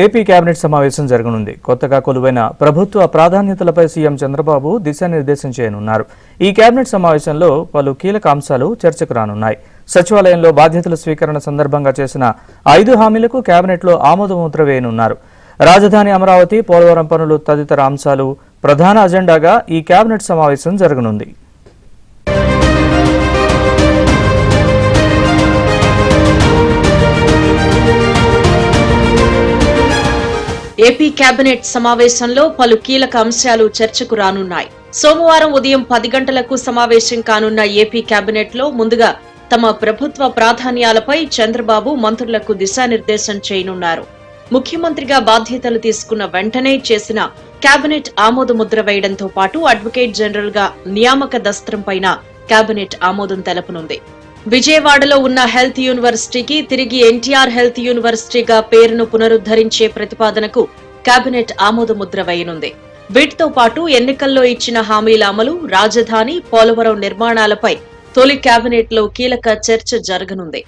AP cabinet సమావేశం జరగనుంది. కొత్తగా కొలువైన ప్రభుత్వ ప్రాధాన్యతలపై సీఎం చంద్రబాబు దిశానిర్దేశం చేయనున్నారు. ఈ కేబినెట్ సమావేశంలో పలు కీలక అంశాలు చర్చకు రానున్నాయి. సచివాలయంలో బాధ్యతల స్వీకరణ సందర్భంగా చేసిన 5 హామీలకు కేబినెట్లో ఆమోదముద్ర వేయనున్నారు. రాజధాని అమరావతి, పోలవరం పనులు తదితర అంశాలు ప్రధాన అజెండాగా ఈ కేబినెట్ సమావేశం జరగనుంది. ఏపీ కేబినెట్ సమావేశంలో పలు కీలక అంశాలు చర్చకు రానున్నాయి. సోమవారం ఉదయం 10 గంటలకు సమావేశం కానున్న ఏపీ కేబినెట్ లో ముందుగా తమ ప్రభుత్వ ప్రాధాన్యాలపై చంద్రబాబు మంత్రులకు దిశానిర్దేశం చేయనున్నారు. ముఖ్యమంత్రిగా బాధ్యతలు తీసుకున్న వెంటనే చేసిన కేబినెట్ ఆమోద ముద్ర వేయడంతో పాటు అడ్వకేట్ జనరల్ గా నియామక దస్త్రంపైన కేబినెట్ ఆమోదం తెలపనుంది. విజయవాడలో ఉన్న హెల్త్ యూనివర్సిటీకి తిరిగి ఎన్టీఆర్ హెల్త్ యూనివర్సిటీగా పేరును పునరుద్ధరించే ప్రతిపాదనకు కేబినెట్ ఆమోద ముద్ర వేయనుంది. వీటితో పాటు ఎన్నికల్లో ఇచ్చిన హామీల అమలు, రాజధాని, పోలవరం నిర్మాణాలపై తొలి కేబినెట్ లో కీలక చర్చ జరగనుంది.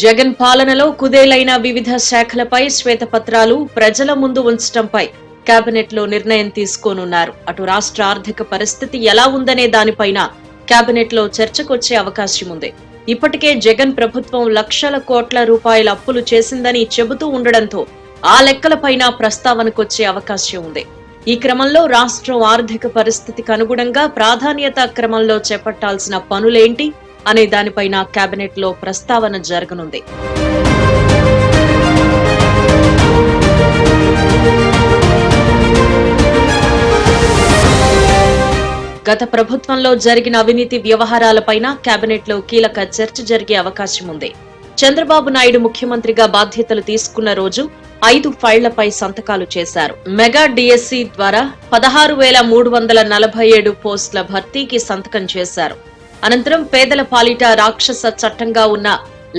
జగన్ పాలనలో కుదేలైన వివిధ శాఖలపై శ్వేతపత్రాలు ప్రజల ముందు ఉంచడంపై కేబినెట్ లో నిర్ణయం తీసుకోనున్నారు. అటు రాష్ట్ర ఆర్థిక పరిస్థితి ఎలా ఉందనే దానిపైన కేబినెట్ లో చర్చకొచ్చే అవకాశం ఉంది. ఇప్పటికే జగన్ ప్రభుత్వం లక్షల కోట్ల రూపాయల అప్పులు చేసిందని చెబుతూ ఉండడంతో ఆ లెక్కలపైన ప్రస్తావనకొచ్చే అవకాశం ఉంది. ఈ క్రమంలో రాష్ట్రం ఆర్థిక పరిస్థితికి అనుగుణంగా ప్రాధాన్యత క్రమంలో చేపట్టాల్సిన పనులేంటి అనే దానిపైన కేబినెట్ లో ప్రస్తావన జరగనుంది. గత ప్రభుత్వంలో జరిగిన అవినీతి వ్యవహారాలపైన కేబినెట్ లో కీలక చర్చ జరిగే అవకాశం ఉంది. చంద్రబాబు నాయుడు ముఖ్యమంత్రిగా బాధ్యతలు తీసుకున్న రోజు 5 ఫైళ్లపై సంతకాలు చేశారు. మెగా డిఎస్సి ద్వారా 16,347 పోస్టుల భర్తీకి సంతకం చేశారు. అనంతరం పేదల పాలిట రాక్షస చట్టంగా ఉన్న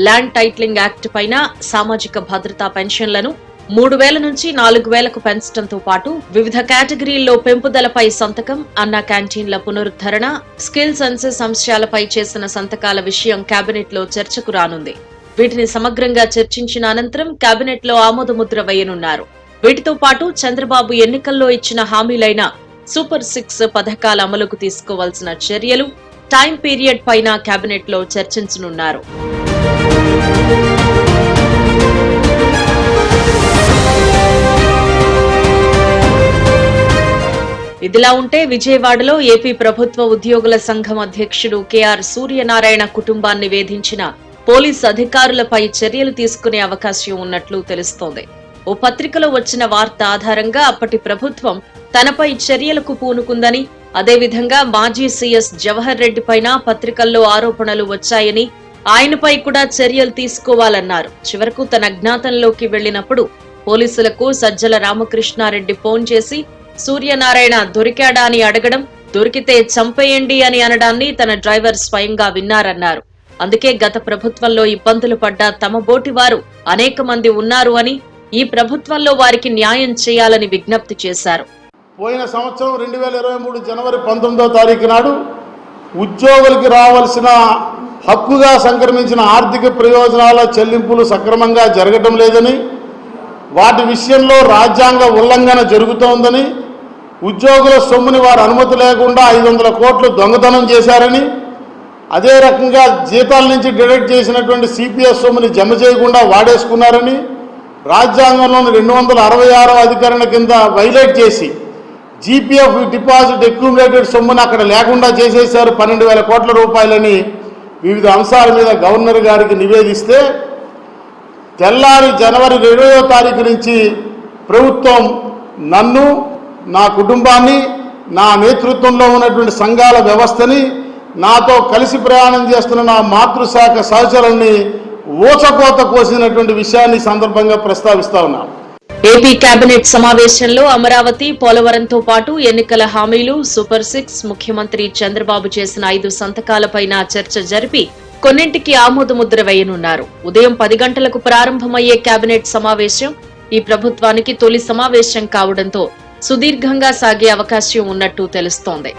ల్యాండ్ టైటిలింగ్ యాక్ట్ పైన సామాజిక భద్రతా పెన్షన్లను 3,000 నుంచి 4,000కు పెంచడంతో పాటు వివిధ కేటగిరీల్లో పెంపుదలపై సంతకం, అన్న క్యాంటీన్ల పునరుద్ధరణ, స్కిల్ సెన్సెస్ అంశాలపై చేసిన సంతకాల విషయం కేబినెట్ లో చర్చకు రానుంది. వీటిని సమగ్రంగా చర్చించిన అనంతరం కేబినెట్ లో ఆమోద ముద్ర వేయనున్నారు. వీటితో పాటు చంద్రబాబు ఎన్నికల్లో ఇచ్చిన హామీలైన సూపర్ 6 పథకాల అమలుకు తీసుకోవాల్సిన చర్యలు, టైం పీరియడ్ పైన కేబినెట్ లో చర్చించనున్నారు. ఇదిలా ఉంటే విజయవాడలో ఏపీ ప్రభుత్వ ఉద్యోగుల సంఘం అధ్యక్షుడు కేఆర్ సూర్యనారాయణ కుటుంబాన్ని వేధించిన పోలీసు అధికారులపై చర్యలు తీసుకునే అవకాశం ఉన్నట్లు తెలుస్తోంది. ఓ పత్రికలో వచ్చిన వార్త ఆధారంగా అప్పటి ప్రభుత్వం తనపై చర్యలకు పూనుకుందని, అదేవిధంగా మాజీ సీఎస్ జవహర్ రెడ్డి పైన పత్రికల్లో ఆరోపణలు వచ్చాయని, ఆయనపై కూడా చర్యలు తీసుకోవాలన్నారు. చివరకు తన అజ్ఞాతంలోకి వెళ్లినప్పుడు పోలీసులకు సజ్జల రామకృష్ణారెడ్డి ఫోన్ చేసి సూర్యనారాయణ దొరికాడా అని అడగడం, దొరికితే చంపేయండి అని అనడాన్ని తన డ్రైవర్ స్వయంగా విన్నారన్నారు. అందుకే గత ప్రభుత్వంలో ఇబ్బందులు పడ్డ తమ బోటి వారు అనేక మంది ఉన్నారు అని, ఈ ప్రభుత్వంలో వారికి న్యాయం చేయాలని విజ్ఞప్తి చేశారు. పోయిన సంవత్సరం 2023 జనవరి 19వ తారీఖు నాడు ఉద్యోగులకి రావాల్సిన హక్కుగా సంక్రమించిన ఆర్థిక ప్రయోజనాల చెల్లింపులు సక్రమంగా జరగటం లేదని, వాటి విషయంలో రాజ్యాంగ ఉల్లంఘన జరుగుతోందని, ఉద్యోగుల సొమ్ముని వారి అనుమతి లేకుండా 500 కోట్లు దొంగతనం చేశారని, అదే రకంగా జీతాల నుంచి డిడక్ట్ చేసినటువంటి సిపిఎస్ సొమ్ముని జమ చేయకుండా వాడేసుకున్నారని, రాజ్యాంగంలోని 266వ అధికరణ కింద వైలేట్ చేసి జీపీఎఫ్ డిపాజిట్ అక్యూములేటెడ్ సొమ్మును అక్కడ లేకుండా చేసేశారు 12,000 కోట్ల రూపాయలని వివిధ అంశాల మీద గవర్నర్ గారికి నివేదిస్తే, తెల్లారి జనవరి 20వ తారీఖు నుంచి ప్రభుత్వం నన్ను, నా కుటుంబాన్ని, నా నేతృత్వంలో ఉన్నటువంటి సంఘాల వ్యవస్థని, నాతో కలిసి ప్రయాణం చేస్తున్న నా మాతృశాఖ సహచరుల్ని ఊచకోత కోసినటువంటి విషయాన్ని సందర్భంగా ప్రస్తావిస్తా ఉన్నాను. ఏపీ కేబినెట్ సమావేశంలో అమరావతి, పోలవరంతో పాటు ఎన్నికల హామీలు, సూపర్ 6, ముఖ్యమంత్రి చంద్రబాబు చేసిన 5 సంతకాలపైన చర్చ జరిపి కొన్నింటికి ఆమోద ముద్ర వేయనున్నారు. ఉదయం 10 గంటలకు ప్రారంభమయ్యే కేబినెట్ సమావేశం ఈ ప్రభుత్వానికి తొలి సమావేశం కావడంతో సుదీర్ఘంగా సాగే అవకాశం ఉన్నట్టు తెలుస్తోంది.